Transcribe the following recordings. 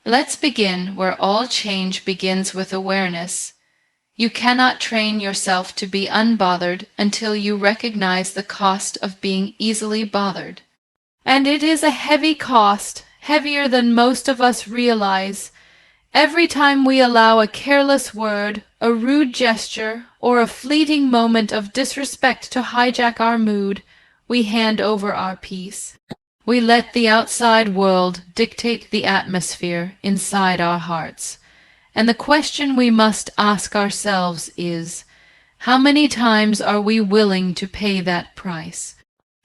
Let's begin where all change begins with awareness. You cannot train yourself to be unbothered until you recognize the cost of being easily bothered. And it is a heavy cost, heavier than most of us realize. Every time we allow a careless word, a rude gesture, or a fleeting moment of disrespect to hijack our mood, we hand over our peace. We let the outside world dictate the atmosphere inside our hearts. And the question we must ask ourselves is, how many times are we willing to pay that price?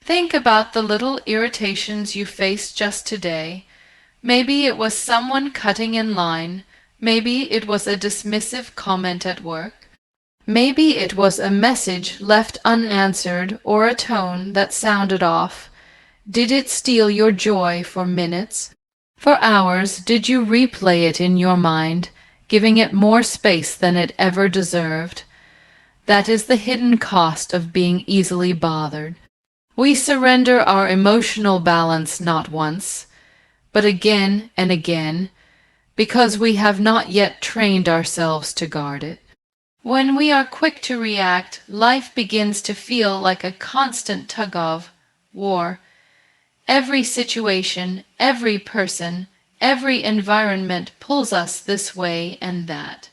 Think about the little irritations you faced just today. Maybe it was someone cutting in line. Maybe it was a dismissive comment at work. Maybe it was a message left unanswered or a tone that sounded off. Did it steal your joy for minutes? For hours, did you replay it in your mind, giving it more space than it ever deserved? That is the hidden cost of being easily bothered. We surrender our emotional balance not once, but again and again, because we have not yet trained ourselves to guard it. When we are quick to react, life begins to feel like a constant tug-of war. Every situation, every person, every environment pulls us this way and that.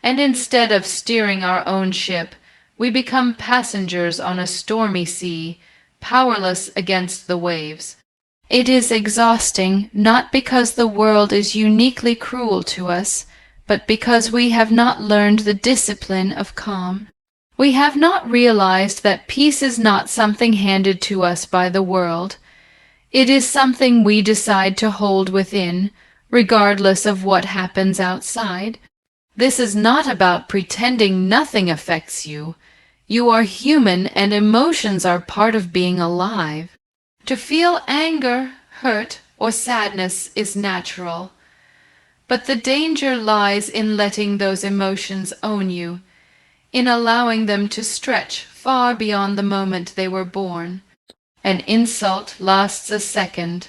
And instead of steering our own ship, we become passengers on a stormy sea, powerless against the waves. It is exhausting, not because the world is uniquely cruel to us, but because we have not learned the discipline of calm. We have not realized that peace is not something handed to us by the world. It is something we decide to hold within, regardless of what happens outside. This is not about pretending nothing affects you. You are human, and emotions are part of being alive. To feel anger, hurt, or sadness is natural. But the danger lies in letting those emotions own you, in allowing them to stretch far beyond the moment they were born. An insult lasts a second,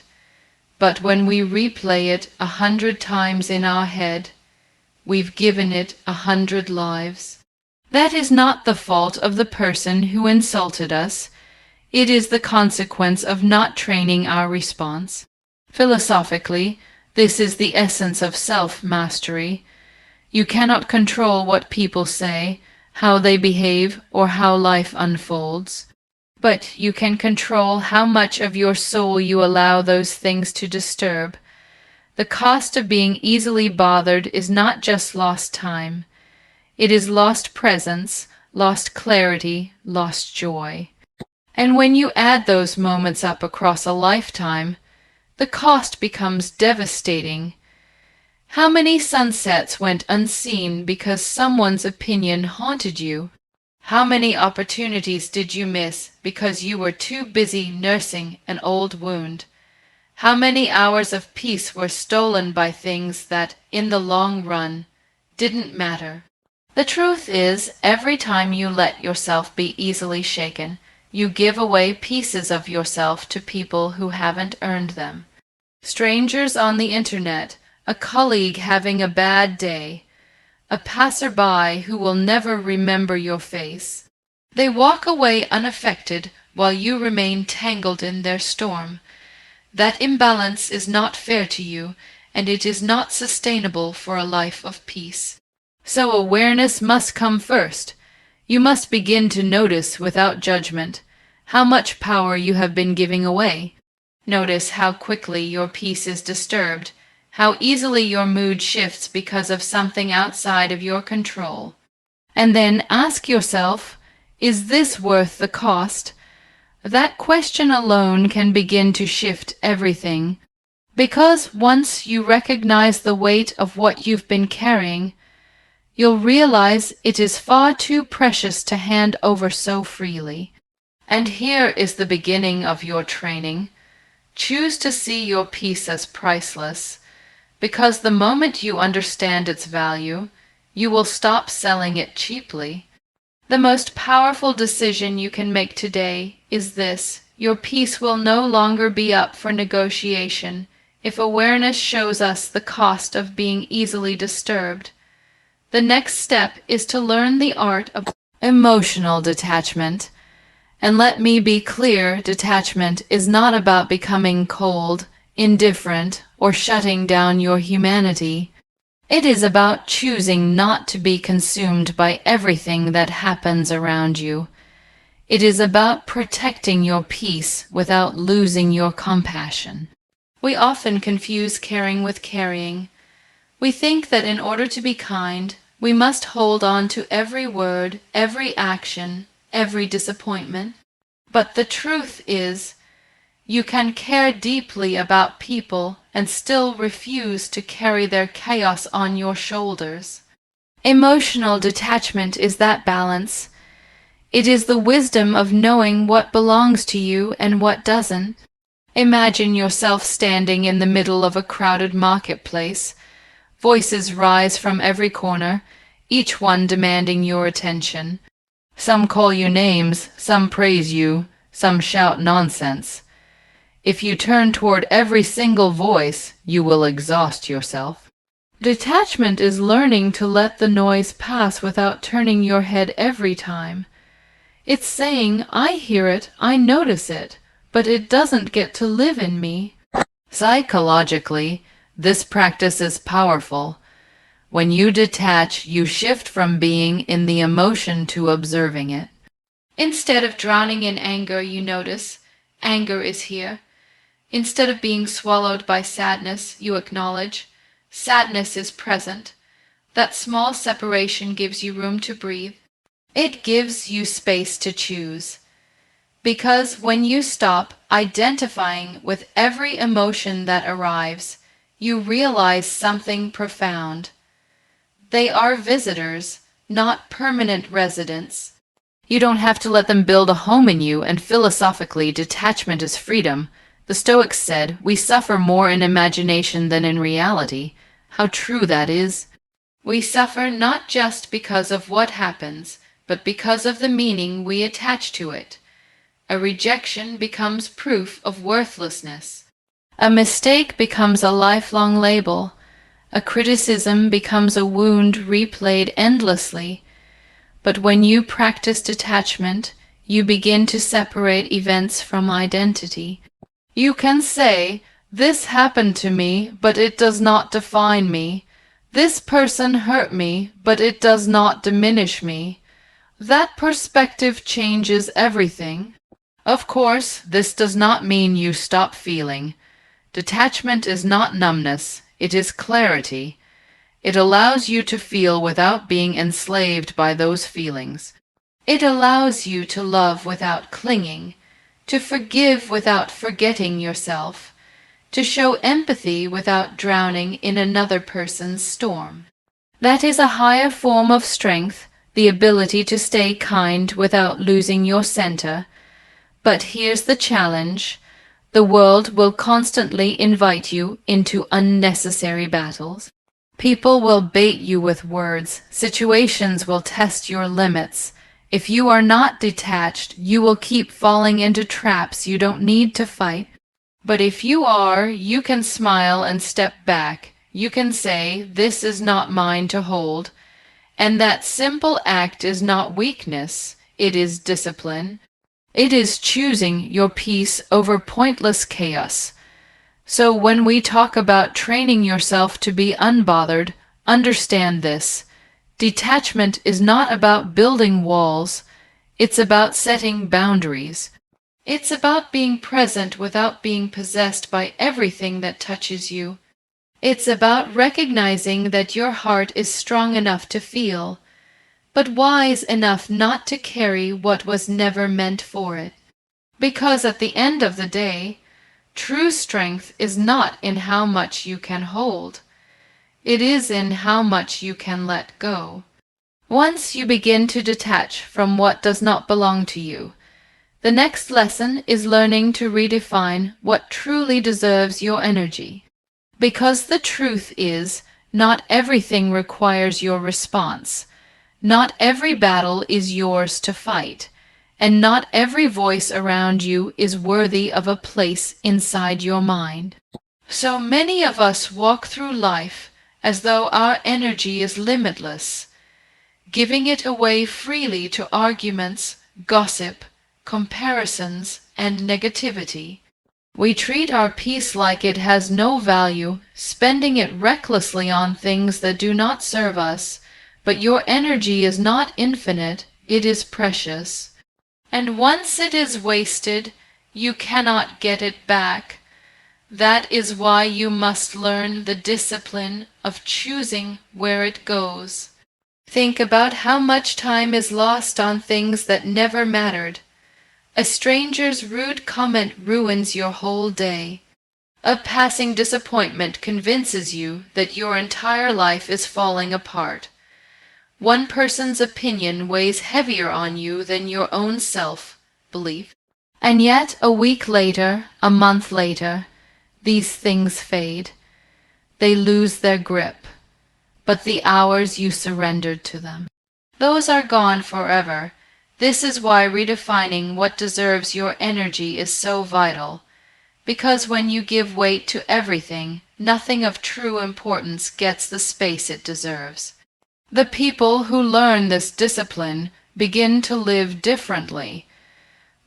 but when we replay it 100 times in our head, we've given it 100 lives. That is not the fault of the person who insulted us. It is the consequence of not training our response. Philosophically, this is the essence of self-mastery. You cannot control what people say, how they behave, or how life unfolds. But you can control how much of your soul you allow those things to disturb. The cost of being easily bothered is not just lost time. It is lost presence, lost clarity, lost joy. And when you add those moments up across a lifetime, the cost becomes devastating. How many sunsets went unseen because someone's opinion haunted you? How many opportunities did you miss because you were too busy nursing an old wound? How many hours of peace were stolen by things that, in the long run, didn't matter? The truth is, every time you let yourself be easily shaken, you give away pieces of yourself to people who haven't earned them. Strangers on the internet, a colleague having a bad day, a passerby who will never remember your face. They walk away unaffected while you remain tangled in their storm. That imbalance is not fair to you, and it is not sustainable for a life of peace. So awareness must come first. You must begin to notice without judgment how much power you have been giving away. Notice how quickly your peace is disturbed, how easily your mood shifts because of something outside of your control. And then ask yourself, is this worth the cost? That question alone can begin to shift everything. Because once you recognize the weight of what you've been carrying, you'll realize it is far too precious to hand over so freely. And here is the beginning of your training. Choose to see your peace as priceless, because the moment you understand its value, you will stop selling it cheaply. The most powerful decision you can make today is this: your peace will no longer be up for negotiation. if awareness shows us the cost of being easily disturbed, the next step is to learn the art of emotional detachment. And let me be clear, detachment is not about becoming cold, indifferent, or shutting down your humanity. It is about choosing not to be consumed by everything that happens around you. It is about protecting your peace without losing your compassion. We often confuse caring with carrying. We think that in order to be kind, we must hold on to every word, every action, every disappointment. But the truth is, you can care deeply about people and still refuse to carry their chaos on your shoulders. Emotional detachment is that balance. It is the wisdom of knowing what belongs to you and what doesn't. Imagine yourself standing in the middle of a crowded marketplace. Voices rise from every corner, each one demanding your attention. Some call you names, some praise you, some shout nonsense. If you turn toward every single voice, you will exhaust yourself. Detachment is learning to let the noise pass without turning your head every time. It's saying, I hear it, I notice it, but it doesn't get to live in me. Psychologically, this practice is powerful. When you detach, you shift from being in the emotion to observing it. Instead of drowning in anger, you notice, anger is here. Instead of being swallowed by sadness, you acknowledge, sadness is present. That small separation gives you room to breathe. It gives you space to choose. Because when you stop identifying with every emotion that arrives, you realize something profound. They are visitors, not permanent residents. You don't have to let them build a home in you, and philosophically, detachment is freedom. The Stoics said, we suffer more in imagination than in reality. How true that is. We suffer not just because of what happens, but because of the meaning we attach to it. A rejection becomes proof of worthlessness. A mistake becomes a lifelong label. A criticism becomes a wound replayed endlessly. But when you practice detachment, you begin to separate events from identity. You can say, this happened to me, but it does not define me. This person hurt me, but it does not diminish me. That perspective changes everything. Of course, this does not mean you stop feeling. Detachment is not numbness, it is clarity. It allows you to feel without being enslaved by those feelings. It allows you to love without clinging, to forgive without forgetting yourself, to show empathy without drowning in another person's storm. That is a higher form of strength, the ability to stay kind without losing your center. But here's the challenge. The world will constantly invite you into unnecessary battles. People will bait you with words. Situations will test your limits. If you are not detached, you will keep falling into traps you don't need to fight. But if you are, you can smile and step back. You can say, this is not mine to hold. And that simple act is not weakness, it is discipline. It is choosing your peace over pointless chaos. So when we talk about training yourself to be unbothered, understand this. Detachment is not about building walls. It's about setting boundaries. It's about being present without being possessed by everything that touches you. It's about recognizing that your heart is strong enough to feel, but wise enough not to carry what was never meant for it. Because at the end of the day, true strength is not in how much you can hold. It is in how much you can let go. Once you begin to detach from what does not belong to you, the next lesson is learning to redefine what truly deserves your energy. Because the truth is, not everything requires your response. Not every battle is yours to fight, and not every voice around you is worthy of a place inside your mind. So many of us walk through life as though our energy is limitless, giving it away freely to arguments, gossip, comparisons, and negativity. We treat our peace like it has no value, spending it recklessly on things that do not serve us. But your energy is not infinite, it is precious. And once it is wasted, you cannot get it back. That is why you must learn the discipline of choosing where it goes. Think about how much time is lost on things that never mattered. A stranger's rude comment ruins your whole day. A passing disappointment convinces you that your entire life is falling apart. One person's opinion weighs heavier on you than your own self-belief. And yet, a week later, a month later, these things fade. They lose their grip. But the hours you surrendered to them, those are gone forever. This is why redefining what deserves your energy is so vital. Because when you give weight to everything, nothing of true importance gets the space it deserves. The people who learn this discipline begin to live differently.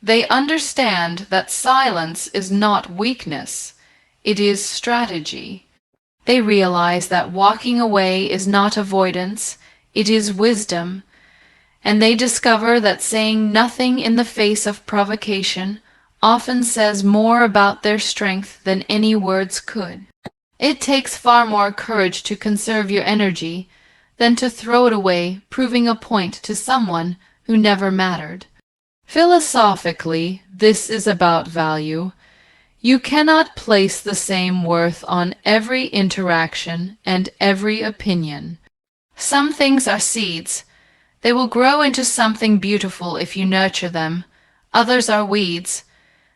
They understand that silence is not weakness, it is strategy. They realize that walking away is not avoidance, it is wisdom. And they discover that saying nothing in the face of provocation often says more about their strength than any words could. It takes far more courage to conserve your energy than to throw it away, proving a point to someone who never mattered. Philosophically, this is about value. You cannot place the same worth on every interaction and every opinion. Some things are seeds. They will grow into something beautiful if you nurture them. Others are weeds.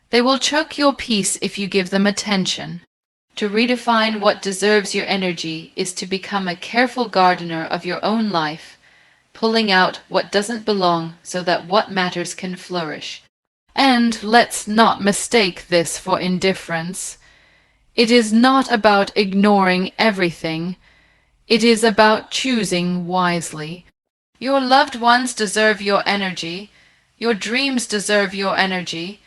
They will choke your peace if you give them attention. To redefine what deserves your energy is to become a careful gardener of your own life, pulling out what doesn't belong so that what matters can flourish. And let's not mistake this for indifference. It is not about ignoring everything. It is about choosing wisely. Your loved ones deserve your energy. Your dreams deserve your energy.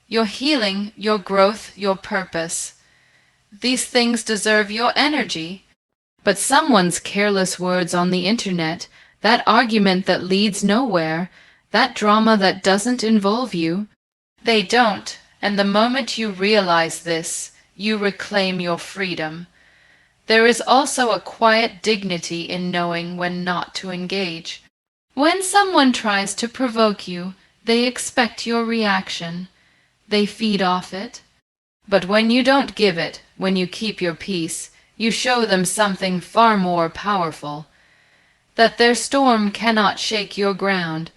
Your healing, your growth, your purpose. These things deserve your energy. But someone's careless words on the internet, that argument that leads nowhere, that drama that doesn't involve you, they don't, and the moment you realize this, you reclaim your freedom. There is also a quiet dignity in knowing when not to engage. When someone tries to provoke you, they expect your reaction. They feed off it. But when you don't give it, when you keep your peace, you show them something far more powerful, that their storm cannot shake your ground.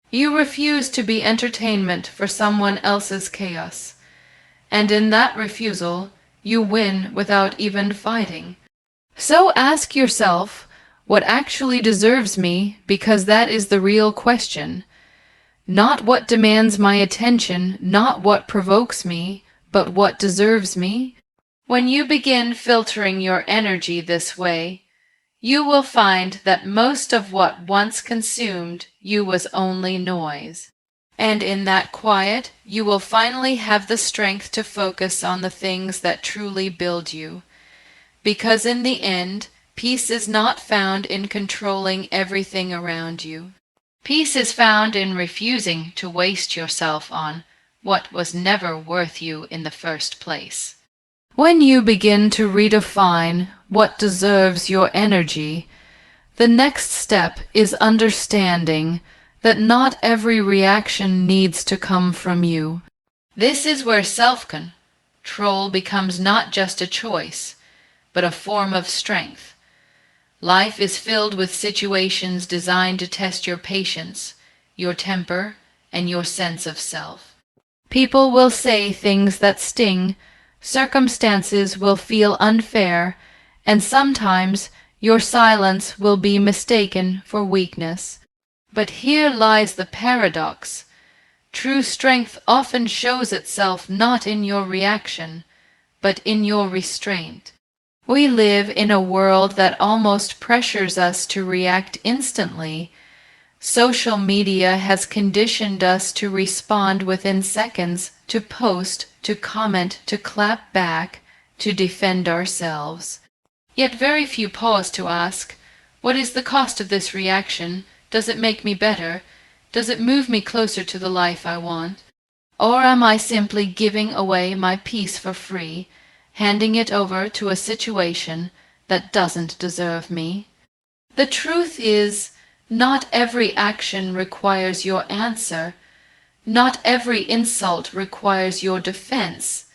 You refuse to be entertainment for someone else's chaos, and in that refusal, you win without even fighting. So ask yourself, what actually deserves me, because that is the real question. Not what demands my attention, not what provokes me, but what deserves me. When you begin filtering your energy this way, you will find that most of what once consumed you was only noise. And in that quiet, you will finally have the strength to focus on the things that truly build you. Because in the end, peace is not found in controlling everything around you. Peace is found in refusing to waste yourself on what was never worth you in the first place. When you begin to redefine what deserves your energy, the next step is understanding that not every reaction needs to come from you. This is where self-control becomes not just a choice, but a form of strength. Life is filled with situations designed to test your patience, your temper, and your sense of self. People will say things that sting, circumstances will feel unfair, and sometimes your silence will be mistaken for weakness. But here lies the paradox. True strength often shows itself not in your reaction, but in your restraint. We live in a world that almost pressures us to react instantly. Social media has conditioned us to respond within seconds, to post, to comment, to clap back, to defend ourselves. Yet very few pause to ask, what is the cost of this reaction? Does it make me better? Does it move me closer to the life I want? Or am I simply giving away my peace for free, handing it over to a situation that doesn't deserve me? The truth is, not every action requires your answer, not every insult requires your defense,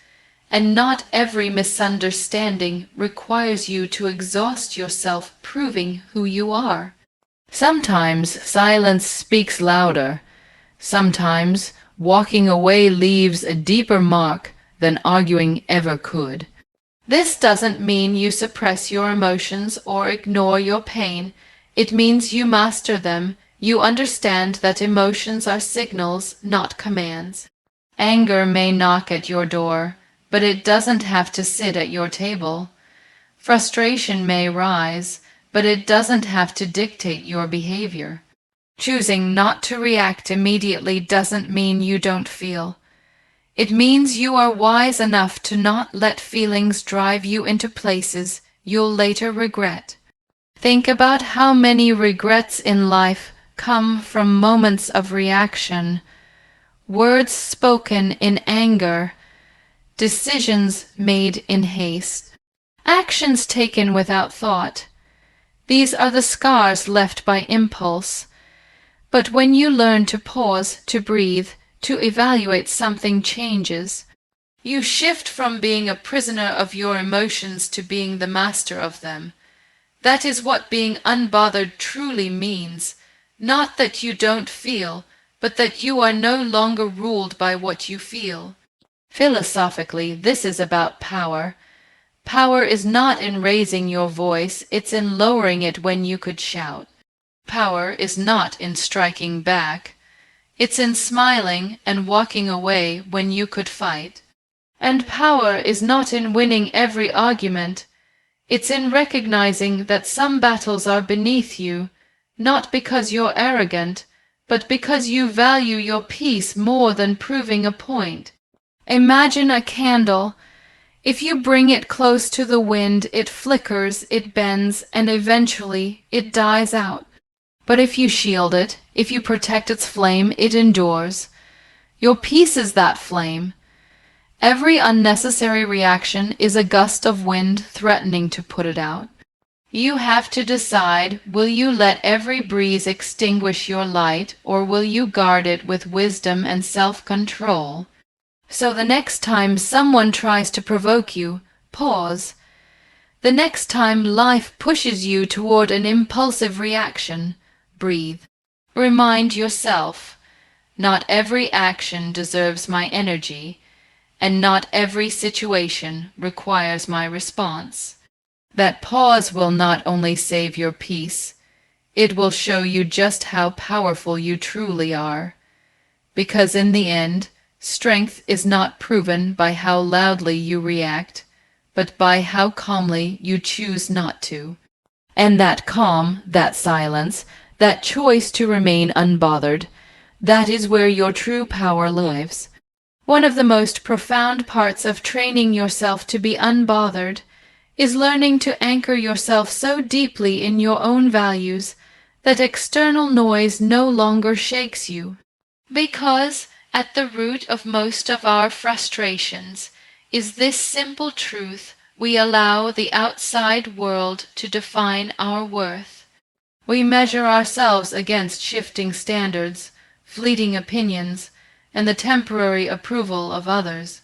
and not every misunderstanding requires you to exhaust yourself proving who you are. Sometimes silence speaks louder. Sometimes walking away leaves a deeper mark than arguing ever could. This doesn't mean you suppress your emotions or ignore your pain. It means you master them. You understand that emotions are signals, not commands. Anger may knock at your door, but it doesn't have to sit at your table. Frustration may rise, but it doesn't have to dictate your behavior. Choosing not to react immediately doesn't mean you don't feel. It means you are wise enough to not let feelings drive you into places you'll later regret. Think about how many regrets in life come from moments of reaction, words spoken in anger, decisions made in haste, actions taken without thought. These are the scars left by impulse. But when you learn to pause, to breathe, to evaluate, something changes. You shift from being a prisoner of your emotions to being the master of them. That is what being unbothered truly means. Not that you don't feel, but that you are no longer ruled by what you feel. Philosophically, this is about power. Power is not in raising your voice, it's in lowering it when you could shout. Power is not in striking back. It's in smiling and walking away when you could fight. And power is not in winning every argument. It's in recognizing that some battles are beneath you, not because you're arrogant, but because you value your peace more than proving a point. Imagine a candle. If you bring it close to the wind, it flickers, it bends, and eventually it dies out. But if you shield it, if you protect its flame, it endures. Your peace is that flame. Every unnecessary reaction is a gust of wind threatening to put it out. You have to decide, will you let every breeze extinguish your light, or will you guard it with wisdom and self-control? So the next time someone tries to provoke you, pause. The next time life pushes you toward an impulsive reaction, breathe. Remind yourself, not every action deserves my energy, and not every situation requires my response. That pause will not only save your peace, it will show you just how powerful you truly are. Because in the end, strength is not proven by how loudly you react, but by how calmly you choose not to. And that calm, that silence, that choice to remain unbothered, that is where your true power lives. One of the most profound parts of training yourself to be unbothered is learning to anchor yourself so deeply in your own values that external noise no longer shakes you. Because at the root of most of our frustrations is this simple truth: we allow the outside world to define our worth. We measure ourselves against shifting standards, fleeting opinions, and the temporary approval of others.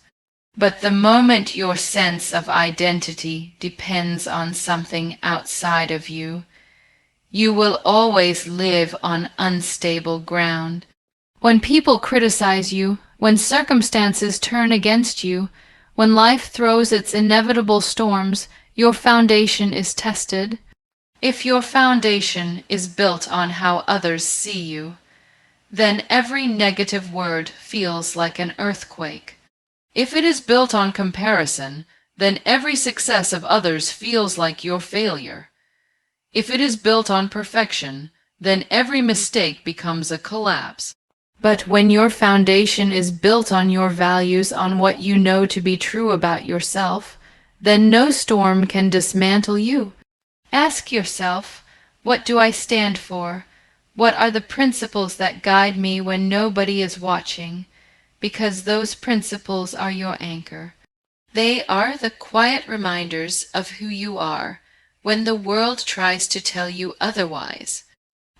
But the moment your sense of identity depends on something outside of you, you will always live on unstable ground. When people criticize you, when circumstances turn against you, when life throws its inevitable storms, your foundation is tested. If your foundation is built on how others see you, then every negative word feels like an earthquake. If it is built on comparison, then every success of others feels like your failure. If it is built on perfection, then every mistake becomes a collapse. But when your foundation is built on your values, on what you know to be true about yourself, then no storm can dismantle you. Ask yourself, what do I stand for? What are the principles that guide me when nobody is watching? Because those principles are your anchor. They are the quiet reminders of who you are when the world tries to tell you otherwise.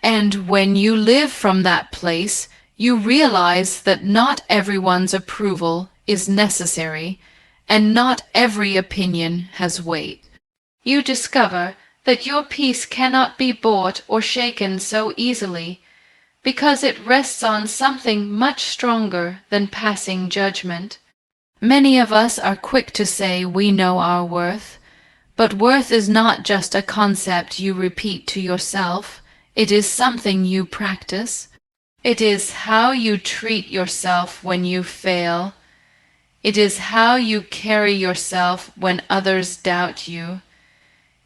And when you live from that place, you realize that not everyone's approval is necessary, and not every opinion has weight. You discover that your peace cannot be bought or shaken so easily, because it rests on something much stronger than passing judgment. Many of us are quick to say we know our worth, but worth is not just a concept you repeat to yourself. It is something you practice. It is how you treat yourself when you fail. It is how you carry yourself when others doubt you.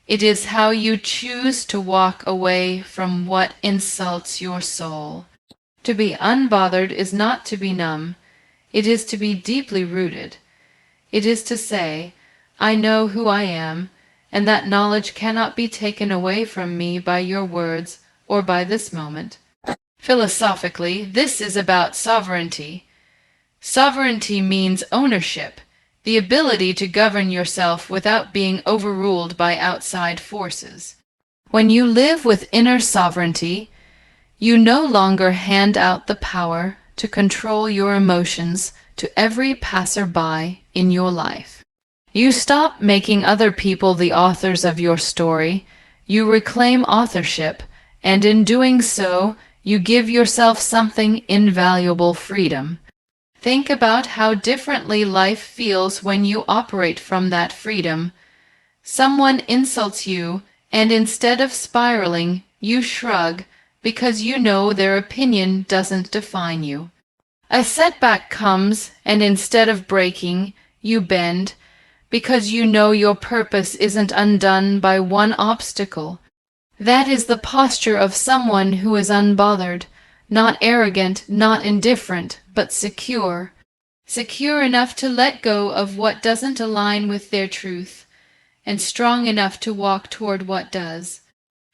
It is how you choose to walk away from what insults your soul. To be unbothered is not to be numb. It is to be deeply rooted. It is to say, I know who I am, and that knowledge cannot be taken away from me by your words or by this moment. Philosophically, this is about sovereignty. Sovereignty means ownership, the ability to govern yourself without being overruled by outside forces. When you live with inner sovereignty, you no longer hand out the power to control your emotions to every passerby in your life. You stop making other people the authors of your story. You reclaim authorship, and in doing so, you give yourself something invaluable: freedom. Think about how differently life feels when you operate from that freedom. Someone insults you, and instead of spiraling, you shrug because you know their opinion doesn't define you. A setback comes, and instead of breaking, you bend because you know your purpose isn't undone by one obstacle. That is the posture of someone who is unbothered, not arrogant, not indifferent, but secure. Secure enough to let go of what doesn't align with their truth, and strong enough to walk toward what does.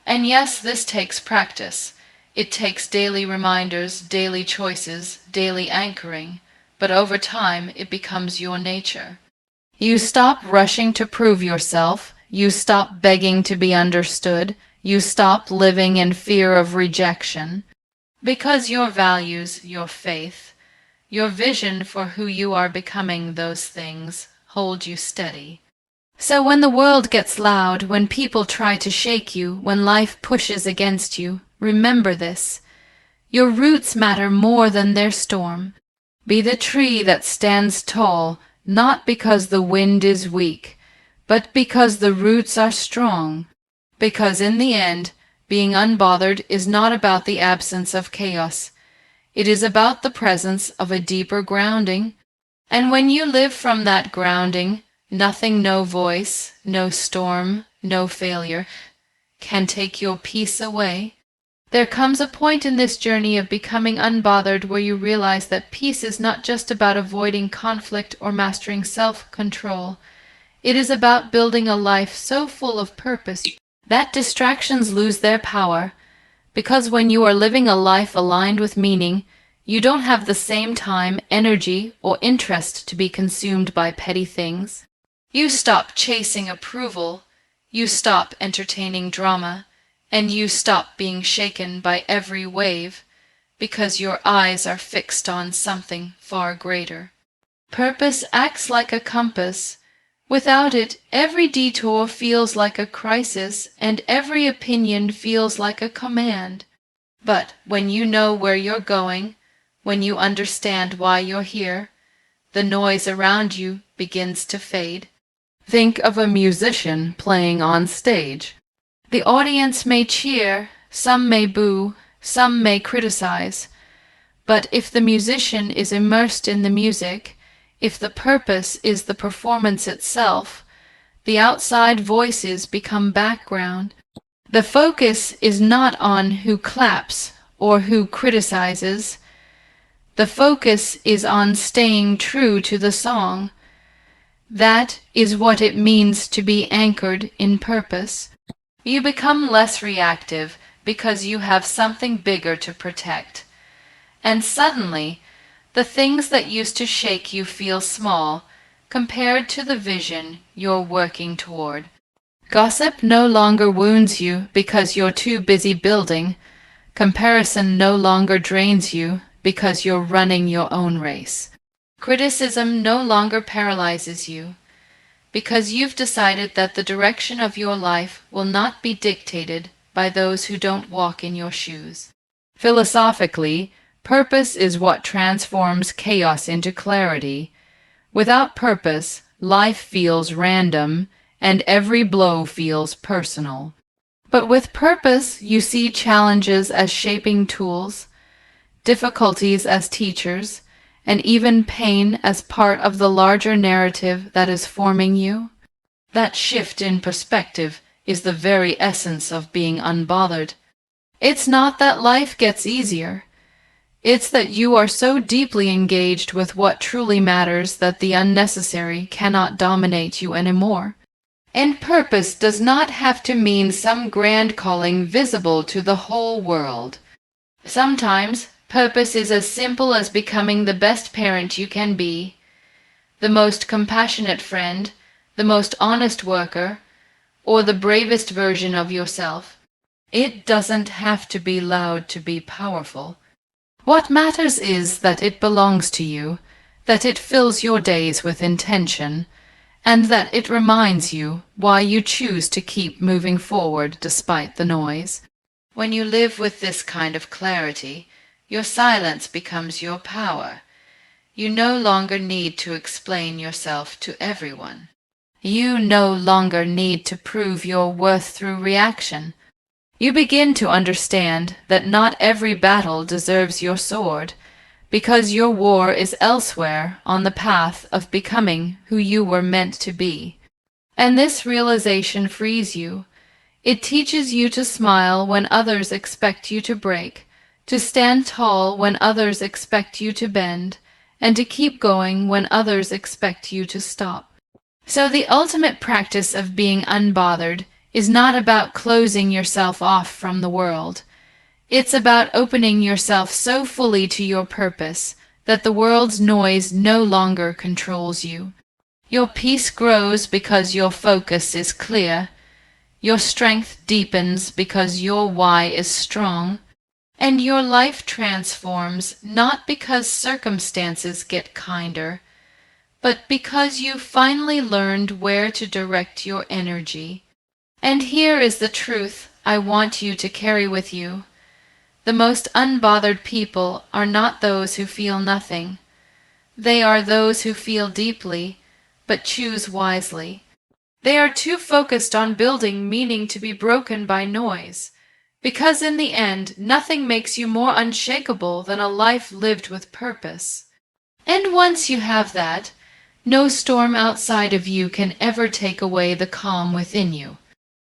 And yes, this takes practice. It takes daily reminders, daily choices, daily anchoring, but over time it becomes your nature. You stop rushing to prove yourself, you stop begging to be understood, you stop living in fear of rejection, because your values, your faith, your vision for who you are becoming, those things hold you steady. So when the world gets loud, when people try to shake you, when life pushes against you, remember this: your roots matter more than their storm. Be the tree that stands tall, not because the wind is weak, but because the roots are strong. Because in the end, being unbothered is not about the absence of chaos. It is about the presence of a deeper grounding. And when you live from that grounding, nothing, no voice, no storm, no failure can take your peace away. There comes a point in this journey of becoming unbothered where you realize that peace is not just about avoiding conflict or mastering self-control. It is about building a life so full of purpose that distractions lose their power. Because when you are living a life aligned with meaning, you don't have the same time, energy, or interest to be consumed by petty things. You stop chasing approval, you stop entertaining drama, and you stop being shaken by every wave, because your eyes are fixed on something far greater. Purpose acts like a compass. Without it, every detour feels like a crisis, and every opinion feels like a command. But when you know where you're going, when you understand why you're here, the noise around you begins to fade. Think of a musician playing on stage. The audience may cheer, some may boo, some may criticize. But if the musician is immersed in the music, if the purpose is the performance itself, The outside voices become background. The focus is not on who claps or who criticizes. The focus is on staying true to the song. That is what it means to be anchored in purpose. You become less reactive because you have something bigger to protect. And suddenly, the things that used to shake you feel small compared to the vision you're working toward. Gossip no longer wounds you because you're too busy building. Comparison no longer drains you because you're running your own race. Criticism no longer paralyzes you because you've decided that the direction of your life will not be dictated by those who don't walk in your shoes. Philosophically, purpose is what transforms chaos into clarity. Without purpose, life feels random, and every blow feels personal. But with purpose, you see challenges as shaping tools, difficulties as teachers, and even pain as part of the larger narrative that is forming you. That shift in perspective is the very essence of being unbothered. It's not that life gets easier. It's that you are so deeply engaged with what truly matters that the unnecessary cannot dominate you anymore. And purpose does not have to mean some grand calling visible to the whole world. Sometimes, purpose is as simple as becoming the best parent you can be, the most compassionate friend, the most honest worker, or the bravest version of yourself. It doesn't have to be loud to be powerful. What matters is that it belongs to you, that it fills your days with intention, and that it reminds you why you choose to keep moving forward despite the noise. When you live with this kind of clarity, your silence becomes your power. You no longer need to explain yourself to everyone. You no longer need to prove your worth through reaction. You begin to understand that not every battle deserves your sword, because your war is elsewhere on the path of becoming who you were meant to be. And this realization frees you. It teaches you to smile when others expect you to break, to stand tall when others expect you to bend, and to keep going when others expect you to stop. So the ultimate practice of being unbothered is not about closing yourself off from the world. It's about opening yourself so fully to your purpose that the world's noise no longer controls you. Your peace grows because your focus is clear. Your strength deepens because your why is strong. And your life transforms not because circumstances get kinder, but because you finally learned where to direct your energy. And here is the truth I want you to carry with you. The most unbothered people are not those who feel nothing. They are those who feel deeply, but choose wisely. They are too focused on building meaning to be broken by noise, because in the end, nothing makes you more unshakable than a life lived with purpose. And once you have that, no storm outside of you can ever take away the calm within you.